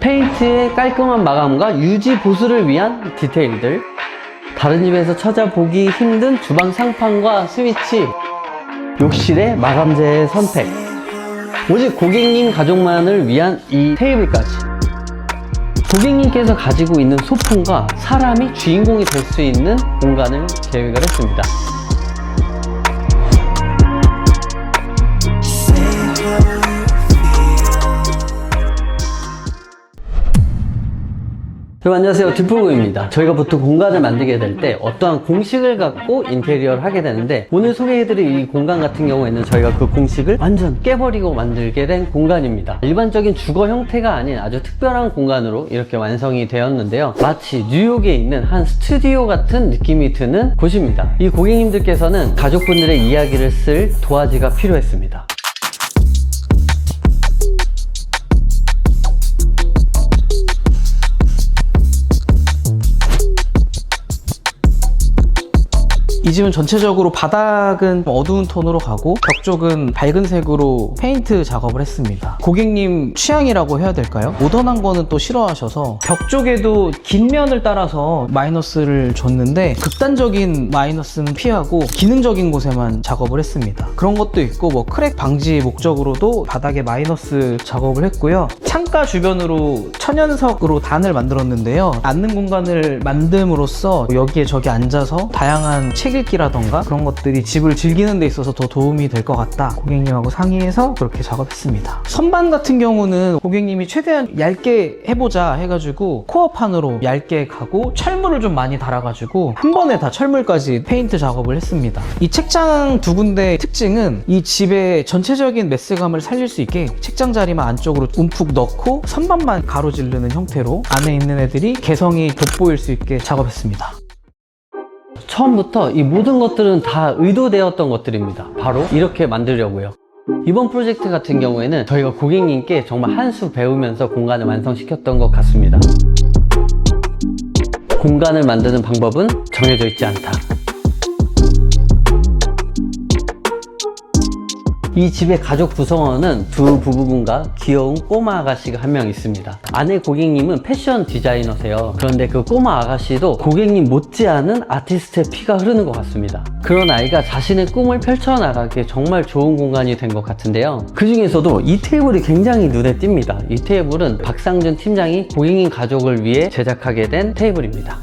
페인트의 깔끔한 마감과 유지 보수를 위한 디테일들, 다른 집에서 찾아보기 힘든 주방 상판과 스위치, 욕실의 마감재의 선택, 오직 고객님 가족만을 위한 이 테이블까지. 고객님께서 가지고 있는 소품과 사람이 주인공이 될 수 있는 공간을 계획을 했습니다. 여러분 안녕하세요, 뒷불고입니다. 저희가 보통 공간을 만들게 될 때 어떠한 공식을 갖고 인테리어를 하게 되는데, 오늘 소개해드릴 이 공간 같은 경우에는 저희가 그 공식을 완전 깨버리고 만들게 된 공간입니다. 일반적인 주거 형태가 아닌 아주 특별한 공간으로 이렇게 완성이 되었는데요, 마치 뉴욕에 있는 한 스튜디오 같은 느낌이 드는 곳입니다. 이 고객님들께서는 가족분들의 이야기를 쓸 도화지가 필요했습니다. 이 집은 전체적으로 바닥은 어두운 톤으로 가고 벽 쪽은 밝은 색으로 페인트 작업을 했습니다. 고객님 취향이라고 해야 될까요? 모던한 거는 또 싫어하셔서 벽 쪽에도 긴 면을 따라서 마이너스를 줬는데, 극단적인 마이너스는 피하고 기능적인 곳에만 작업을 했습니다. 그런 것도 있고, 뭐 크랙 방지 목적으로도 바닥에 마이너스 작업을 했고요. 창가 주변으로 천연석으로 단을 만들었는데요, 앉는 공간을 만듦으로써 여기에 저기 앉아서 다양한 책 읽기라던가 그런 것들이 집을 즐기는 데 있어서 더 도움이 될 것 같다, 고객님하고 상의해서 그렇게 작업했습니다. 선반 같은 경우는 고객님이 최대한 얇게 해보자 해가지고 코어판으로 얇게 가고 철물을 좀 많이 달아가지고 한 번에 다 철물까지 페인트 작업을 했습니다. 이 책장 두 군데의 특징은 이 집의 전체적인 메스감을 살릴 수 있게 책장 자리만 안쪽으로 움푹 넣고 선반만 가로지르는 형태로 안에 있는 애들이 개성이 돋보일 수 있게 작업했습니다. 처음부터 이 모든 것들은 다 의도되었던 것들입니다. 바로 이렇게 만들려고요. 이번 프로젝트 같은 경우에는 저희가 고객님께 정말 한 수 배우면서 공간을 완성시켰던 것 같습니다. 공간을 만드는 방법은 정해져 있지 않다. 이 집의 가족 구성원은 두 부부분과 귀여운 꼬마 아가씨가 한 명 있습니다. 아내 고객님은 패션 디자이너세요. 그런데 그 꼬마 아가씨도 고객님 못지않은 아티스트의 피가 흐르는 것 같습니다. 그런 아이가 자신의 꿈을 펼쳐나가기에 정말 좋은 공간이 된 것 같은데요, 그 중에서도 이 테이블이 굉장히 눈에 띕니다. 이 테이블은 박상준 팀장이 고객님 가족을 위해 제작하게 된 테이블입니다.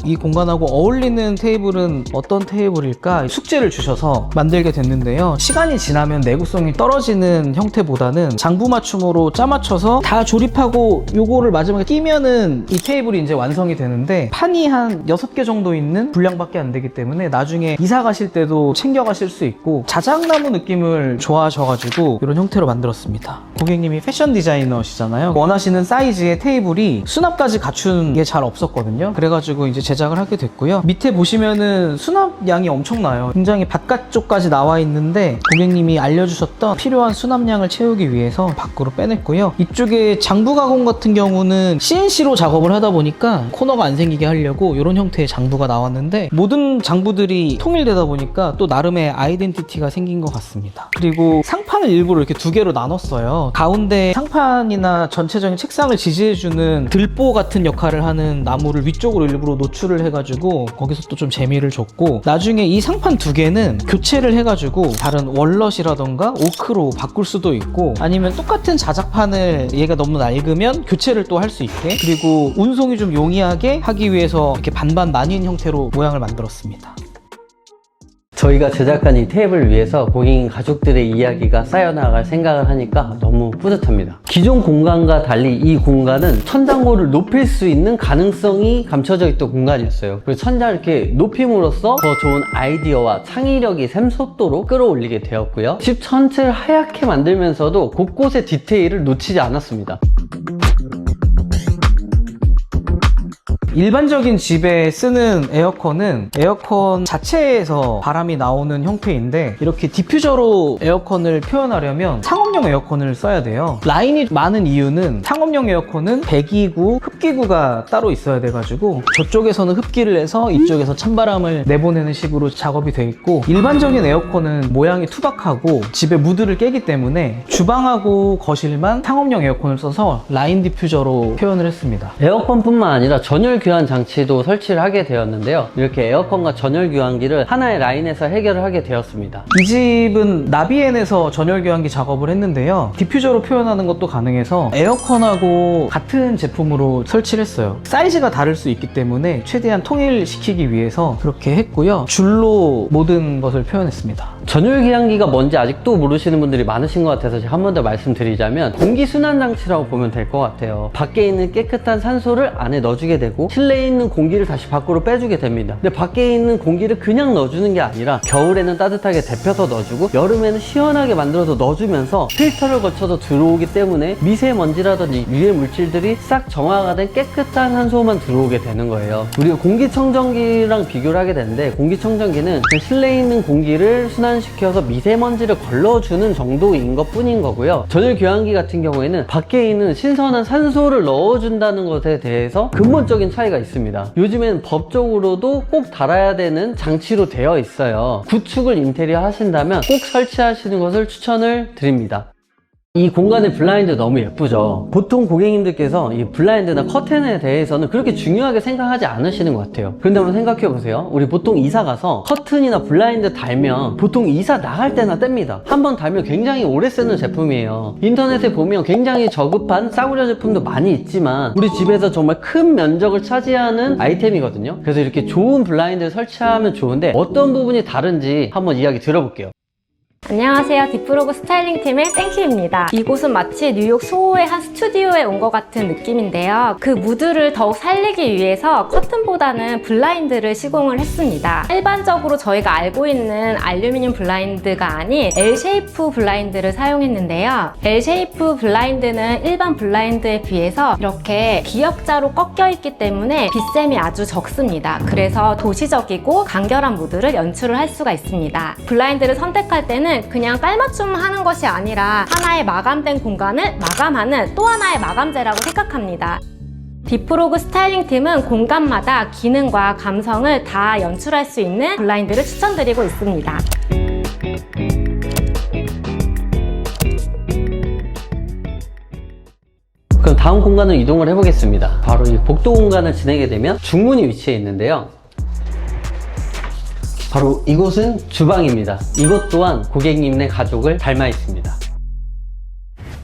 이 공간하고 어울리는 테이블은 어떤 테이블일까 숙제를 주셔서 만들게 됐는데요, 시간이 지나면 내구성이 떨어지는 형태보다는 장부 맞춤으로 짜맞춰서 다 조립하고 요거를 마지막에 끼면은 이 테이블이 이제 완성이 되는데, 판이 한 6개 정도 있는 분량밖에 안 되기 때문에 나중에 이사 가실 때도 챙겨 가실 수 있고, 자작나무 느낌을 좋아하셔가지고 이런 형태로 만들었습니다. 고객님이 패션 디자이너시잖아요. 원하시는 사이즈의 테이블이 수납까지 갖춘 게 잘 없었거든요. 그래가지고 이제 제작을 하게 됐고요. 밑에 보시면은 수납량이 엄청나요. 굉장히 바깥쪽까지 나와 있는데, 고객님이 알려주셨던 필요한 수납량을 채우기 위해서 밖으로 빼냈고요. 이쪽에 장부 가공 같은 경우는 CNC로 작업을 하다 보니까 코너가 안 생기게 하려고 이런 형태의 장부가 나왔는데, 모든 장부들이 통일되다 보니까 또 나름의 아이덴티티가 생긴 것 같습니다. 그리고 상판을 일부러 이렇게 두 개로 나눴어요. 가운데 상판이나 전체적인 책상을 지지해주는 들보 같은 역할을 하는 나무를 위쪽으로 일부러 노출을 해가지고 거기서 또 좀 재미를 줬고, 나중에 이 상판 두 개는 교체를 해가지고 다른 월넛이라던가 오크로 바꿀 수도 있고, 아니면 똑같은 자작판을 얘가 너무 낡으면 교체를 또 할 수 있게, 그리고 운송이 좀 용이하게 하기 위해서 이렇게 반반 나뉜 형태로 모양을 만들었습니다. 저희가 제작한 이 테이블을 위해서 고객님 가족들의 이야기가 쌓여나갈 생각을 하니까 너무 뿌듯합니다. 기존 공간과 달리 이 공간은 천장고를 높일 수 있는 가능성이 감춰져 있던 공간이었어요. 그래서 천장을 이렇게 높임으로써 더 좋은 아이디어와 창의력이 샘솟도록 끌어올리게 되었고요. 집 전체를 하얗게 만들면서도 곳곳의 디테일을 놓치지 않았습니다. 일반적인 집에 쓰는 에어컨은 에어컨 자체에서 바람이 나오는 형태인데 이렇게 디퓨저로 에어컨을 표현하려면 상업용 에어컨을 써야 돼요. 라인이 많은 이유는 상업용 에어컨은 배기구, 흡기구가 따로 있어야 돼가지고 저쪽에서는 흡기를 해서 이쪽에서 찬바람을 내보내는 식으로 작업이 돼 있고, 일반적인 에어컨은 모양이 투박하고 집에 무드를 깨기 때문에 주방하고 거실만 상업용 에어컨을 써서 라인 디퓨저로 표현을 했습니다. 에어컨뿐만 아니라 전열 교환 장치도 설치를 하게 되었는데요. 이렇게 에어컨과 전열 교환기를 하나의 라인에서 해결을 하게 되었습니다. 이 집은 나비엔에서 전열 교환기 작업을 했는데요. 디퓨저로 표현하는 것도 가능해서 에어컨하고 같은 제품으로 설치를 했어요. 사이즈가 다를 수 있기 때문에 최대한 통일시키기 위해서 그렇게 했고요. 줄로 모든 것을 표현했습니다. 전열 교환기가 뭔지 아직도 모르시는 분들이 많으신 것 같아서 제가 한 번 더 말씀드리자면 공기순환 장치라고 보면 될 것 같아요. 밖에 있는 깨끗한 산소를 안에 넣어주게 되고 실내에 있는 공기를 다시 밖으로 빼주게 됩니다. 근데 밖에 있는 공기를 그냥 넣어주는 게 아니라 겨울에는 따뜻하게 데펴서 넣어주고 여름에는 시원하게 만들어서 넣어주면서 필터를 거쳐서 들어오기 때문에 미세먼지라든지 유해 물질들이 싹 정화가 된 깨끗한 산소만 들어오게 되는 거예요. 우리가 공기청정기랑 비교를 하게 되는데, 공기청정기는 실내에 있는 공기를 순환시켜서 미세먼지를 걸러주는 정도인 것 뿐인 거고요. 전열 교환기 같은 경우에는 밖에 있는 신선한 산소를 넣어준다는 것에 대해서 근본적인 차이가 있습니다. 요즘엔 법적으로도 꼭 달아야 되는 장치로 되어 있어요. 구축을 인테리어 하신다면 꼭 설치하시는 것을 추천을 드립니다. 이 공간의 블라인드 너무 예쁘죠. 보통 고객님들께서 이 블라인드나 커튼에 대해서는 그렇게 중요하게 생각하지 않으시는 것 같아요. 그런데 한번 생각해 보세요. 우리 보통 이사 가서 커튼이나 블라인드 달면 보통 이사 나갈 때나 뗍니다. 한번 달면 굉장히 오래 쓰는 제품이에요. 인터넷에 보면 굉장히 저급한 싸구려 제품도 많이 있지만 우리 집에서 정말 큰 면적을 차지하는 아이템이거든요. 그래서 이렇게 좋은 블라인드를 설치하면 좋은데 어떤 부분이 다른지 한번 이야기 들어볼게요. 안녕하세요. 디프로그 스타일링 팀의 땡큐입니다. 이곳은 마치 뉴욕 소호의 한 스튜디오에 온 것 같은 느낌인데요. 그 무드를 더욱 살리기 위해서 커튼보다는 블라인드를 시공을 했습니다. 일반적으로 저희가 알고 있는 알루미늄 블라인드가 아닌 L-쉐이프 블라인드를 사용했는데요. L-쉐이프 블라인드는 일반 블라인드에 비해서 이렇게 기역자로 꺾여 있기 때문에 빛샘이 아주 적습니다. 그래서 도시적이고 간결한 무드를 연출을 할 수가 있습니다. 블라인드를 선택할 때는 그냥 깔맞춤 하는 것이 아니라 하나의 마감된 공간을 마감하는 또 하나의 마감재라고 생각합니다. 디프로그 스타일링 팀은 공간마다 기능과 감성을 다 연출할 수 있는 블라인드를 추천드리고 있습니다. 그럼 다음 공간으로 이동을 해보겠습니다. 바로 이 복도 공간을 지내게 되면 중문이 위치해 있는데요. 바로 이곳은 주방입니다. 이것 또한 고객님네 가족을 닮아 있습니다.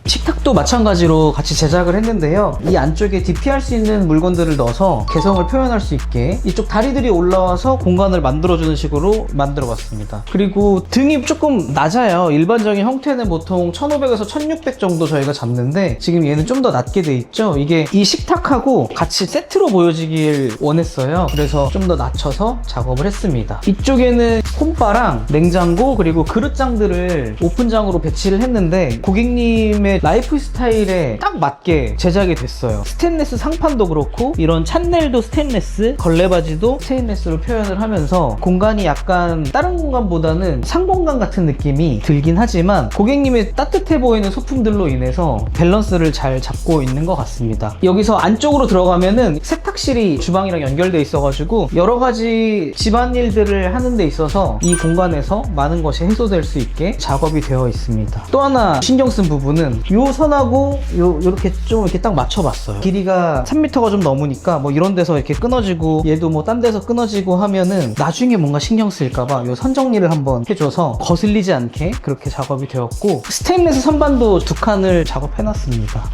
식탁도 마찬가지로 같이 제작을 했는데요. 이 안쪽에 DP할 수 있는 물건들을 넣어서 개성을 표현할 수 있게 이쪽 다리들이 올라와서 공간을 만들어주는 식으로 만들어 봤습니다. 그리고 등이 조금 낮아요. 일반적인 형태는 보통 1500에서 1600 정도 저희가 잡는데 지금 얘는 좀 더 낮게 돼 있죠. 이게 이 식탁하고 같이 세트로 보여지길 원했어요. 그래서 좀 더 낮춰서 작업을 했습니다. 이쪽에는 홈바랑 냉장고 그리고 그릇장들을 오픈장으로 배치를 했는데 고객님의 라이프 스타일에 딱 맞게 제작이 됐어요. 스테인리스 상판도 그렇고 이런 찬넬도 스테인리스, 걸레바지도 스테인리스로 표현을 하면서 공간이 약간 다른 공간보다는 상공간 같은 느낌이 들긴 하지만 고객님의 따뜻해 보이는 소품들로 인해서 밸런스를 잘 잡고 있는 것 같습니다. 여기서 안쪽으로 들어가면은 세탁실이 주방이랑 연결돼 있어가지고 여러 가지 집안일들을 하는 데 있어서 이 공간에서 많은 것이 해소될 수 있게 작업이 되어 있습니다. 또 하나 신경 쓴 부분은 요 선하고 요렇게 좀 이렇게 딱 맞춰봤어요. 길이가 3m가 좀 넘으니까 뭐 이런 데서 이렇게 끊어지고 얘도 뭐 딴 데서 끊어지고 하면은 나중에 뭔가 신경 쓸까봐 요 선 정리를 한번 해줘서 거슬리지 않게 그렇게 작업이 되었고, 스테인리스 선반도 2칸을 작업해놨습니다.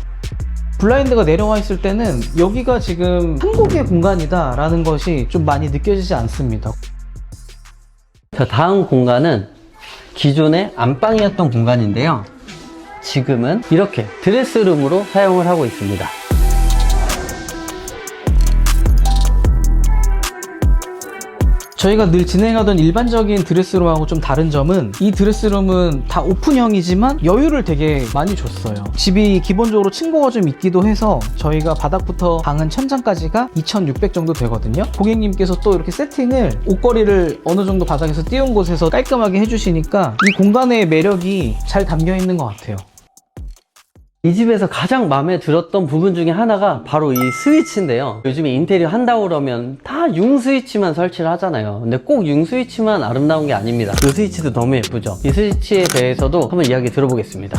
블라인드가 내려와 있을 때는 여기가 지금 한국의 공간이다 라는 것이 좀 많이 느껴지지 않습니다. 자, 다음 공간은 기존의 안방이었던 공간인데요. 지금은 이렇게 드레스룸으로 사용을 하고 있습니다. 저희가 늘 진행하던 일반적인 드레스룸하고 좀 다른 점은 이 드레스룸은 다 오픈형이지만 여유를 되게 많이 줬어요. 집이 기본적으로 층고가 좀 있기도 해서 저희가 바닥부터 방은 천장까지가 2,600 정도 되거든요. 고객님께서 또 이렇게 세팅을 옷걸이를 어느 정도 바닥에서 띄운 곳에서 깔끔하게 해주시니까 이 공간의 매력이 잘 담겨 있는 것 같아요. 이 집에서 가장 마음에 들었던 부분 중에 하나가 바로 이 스위치인데요. 요즘에 인테리어 한다고 그러면 다 융 스위치만 설치를 하잖아요. 근데 꼭 융 스위치만 아름다운 게 아닙니다. 이 스위치도 너무 예쁘죠. 이 스위치에 대해서도 한번 이야기 들어보겠습니다.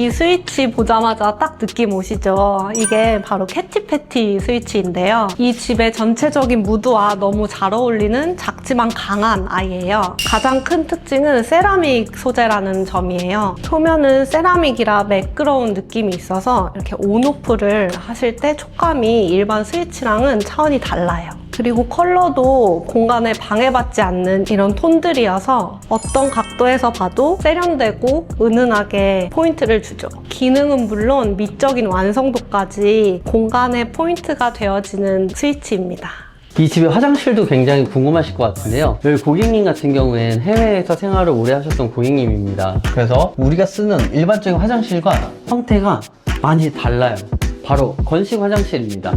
이 스위치 보자마자 딱 느낌 오시죠? 이게 바로 캐티패티 스위치인데요. 이 집의 전체적인 무드와 너무 잘 어울리는 작지만 강한 아이예요. 가장 큰 특징은 세라믹 소재라는 점이에요. 표면은 세라믹이라 매끄러운 느낌이 있어서 이렇게 온오프를 하실 때 촉감이 일반 스위치랑은 차원이 달라요. 그리고 컬러도 공간에 방해받지 않는 이런 톤들이어서 어떤 각도에서 봐도 세련되고 은은하게 포인트를 주죠. 기능은 물론 미적인 완성도까지 공간의 포인트가 되어지는 스위치입니다. 이 집의 화장실도 굉장히 궁금하실 것 같은데요. 여기 고객님 같은 경우엔 해외에서 생활을 오래 하셨던 고객님입니다. 그래서 우리가 쓰는 일반적인 화장실과 형태가 많이 달라요. 바로 건식 화장실입니다.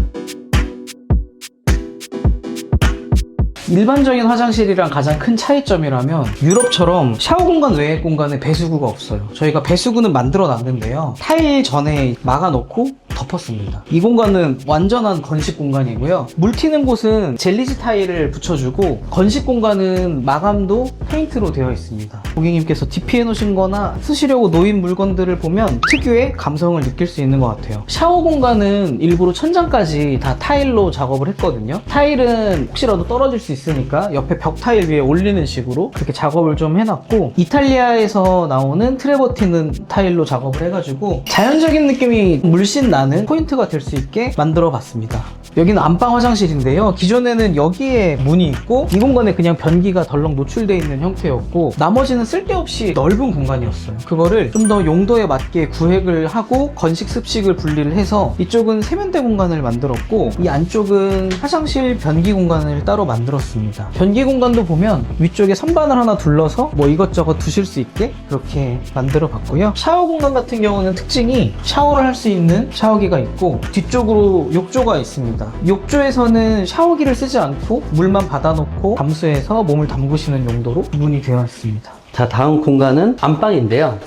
일반적인 화장실이랑 가장 큰 차이점이라면 유럽처럼 샤워 공간 외의 공간에 배수구가 없어요. 저희가 배수구는 만들어 놨는데요. 타일 전에 막아놓고 덮었습니다. 이 공간은 완전한 건식 공간이고요. 물 튀는 곳은 젤리지 타일을 붙여주고 건식 공간은 마감도 페인트로 되어 있습니다. 고객님께서 DP 해놓으신 거나 쓰시려고 놓인 물건들을 보면 특유의 감성을 느낄 수 있는 것 같아요. 샤워 공간은 일부러 천장까지 다 타일로 작업을 했거든요. 타일은 혹시라도 떨어질 수 있으니까 옆에 벽 타일 위에 올리는 식으로 그렇게 작업을 좀 해놨고, 이탈리아에서 나오는 트레버티는 타일로 작업을 해가지고 자연적인 느낌이 물씬 나는 포인트가 될 수 있게 만들어 봤습니다. 여기는 안방 화장실인데요. 기존에는 여기에 문이 있고 이 공간에 그냥 변기가 덜렁 노출되어 있는 형태였고, 나머지는 쓸데없이 넓은 공간이었어요. 그거를 좀 더 용도에 맞게 구획을 하고 건식 습식을 분리를 해서 이쪽은 세면대 공간을 만들었고, 이 안쪽은 화장실 변기 공간을 따로 만들었습니다. 변기 공간도 보면 위쪽에 선반을 하나 둘러서 뭐 이것저것 두실 수 있게 그렇게 만들어 봤고요. 샤워 공간 같은 경우는 특징이 샤워를 할 수 있는 샤워기가 있고 뒤쪽으로 욕조가 있습니다. 욕조에서는 샤워기를 쓰지 않고 물만 받아놓고 담수해서 몸을 담그시는 용도로 구분이 되어 있습니다. 자, 다음 공간은 안방인데요.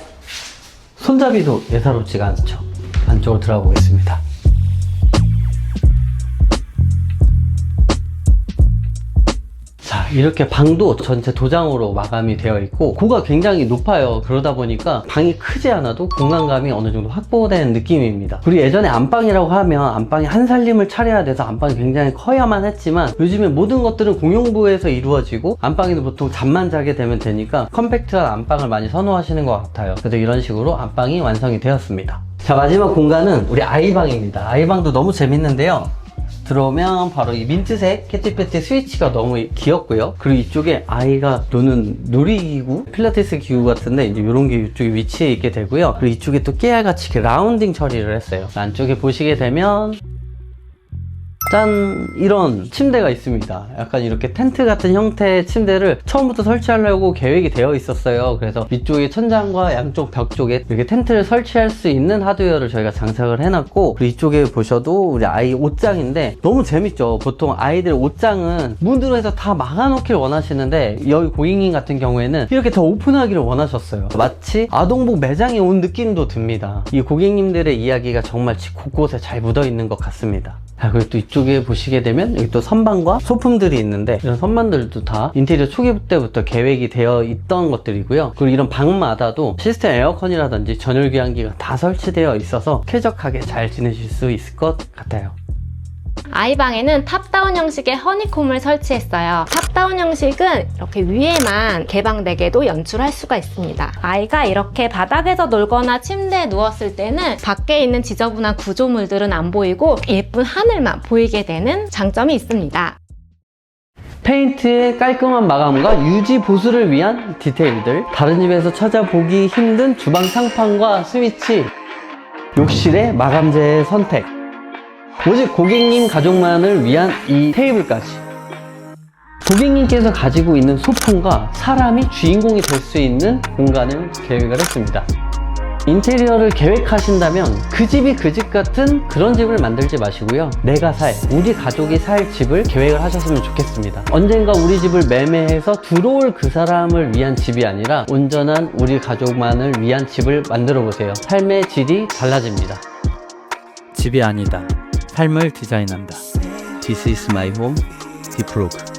손잡이도 예사롭지가 않죠. 안쪽으로 들어가 보겠습니다. 자, 이렇게 방도 전체 도장으로 마감이 되어 있고 고가 굉장히 높아요. 그러다 보니까 방이 크지 않아도 공간감이 어느 정도 확보된 느낌입니다. 그리고 예전에 안방이라고 하면 안방에 한 살림을 차려야 돼서 안방이 굉장히 커야만 했지만, 요즘에 모든 것들은 공용부에서 이루어지고 안방에도 보통 잠만 자게 되면 되니까 컴팩트한 안방을 많이 선호하시는 것 같아요. 그래서 이런 식으로 안방이 완성이 되었습니다. 자, 마지막 공간은 우리 아이방입니다. 아이방도 너무 재밌는데요. 들어오면 바로 이 민트색 캐티패티 스위치가 너무 귀엽고요. 그리고 이쪽에 아이가 노는 놀이기구, 필라테스 기구 같은데 이제 이런 게 이쪽에 위치해 있게 되고요. 그리고 이쪽에 또 깨알같이 이렇게 라운딩 처리를 했어요. 안쪽에 보시게 되면 짠! 이런 침대가 있습니다. 약간 이렇게 텐트 같은 형태의 침대를 처음부터 설치하려고 계획이 되어 있었어요. 그래서 위쪽에 천장과 양쪽 벽 쪽에 이렇게 텐트를 설치할 수 있는 하드웨어를 저희가 장착을 해놨고, 그리고 이쪽에 보셔도 우리 아이 옷장인데 너무 재밌죠. 보통 아이들 옷장은 문으로 해서 다 막아놓길 원하시는데 여기 고객님 같은 경우에는 이렇게 더 오픈하기를 원하셨어요. 마치 아동복 매장에 온 느낌도 듭니다. 이 고객님들의 이야기가 정말 집 곳곳에 잘 묻어있는 것 같습니다. 자, 그리고 또 이쪽에 보시게 되면 여기 또 선반과 소품들이 있는데, 이런 선반들도 다 인테리어 초기 때부터 계획이 되어 있던 것들이고요. 그리고 이런 방마다도 시스템 에어컨이라든지 전열 교환기가 다 설치되어 있어서 쾌적하게 잘 지내실 수 있을 것 같아요. 아이방에는 탑다운 형식의 허니콤을 설치했어요. 탑다운 형식은 이렇게 위에만 개방되게도 연출할 수가 있습니다. 아이가 이렇게 바닥에서 놀거나 침대에 누웠을 때는 밖에 있는 지저분한 구조물들은 안 보이고 예쁜 하늘만 보이게 되는 장점이 있습니다. 페인트의 깔끔한 마감과 유지 보수를 위한 디테일들, 다른 집에서 찾아보기 힘든 주방 상판과 스위치, 욕실의 마감재의 선택, 오직 고객님 가족만을 위한 이 테이블까지. 고객님께서 가지고 있는 소품과 사람이 주인공이 될 수 있는 공간을 계획을 했습니다. 인테리어를 계획하신다면 그 집이 그 집 같은 그런 집을 만들지 마시고요. 내가 우리 가족이 살 집을 계획을 하셨으면 좋겠습니다. 언젠가 우리 집을 매매해서 들어올 그 사람을 위한 집이 아니라 온전한 우리 가족만을 위한 집을 만들어 보세요. 삶의 질이 달라집니다. 집이 아니다. 삶을 디자인한다. This is my home, 디프로그.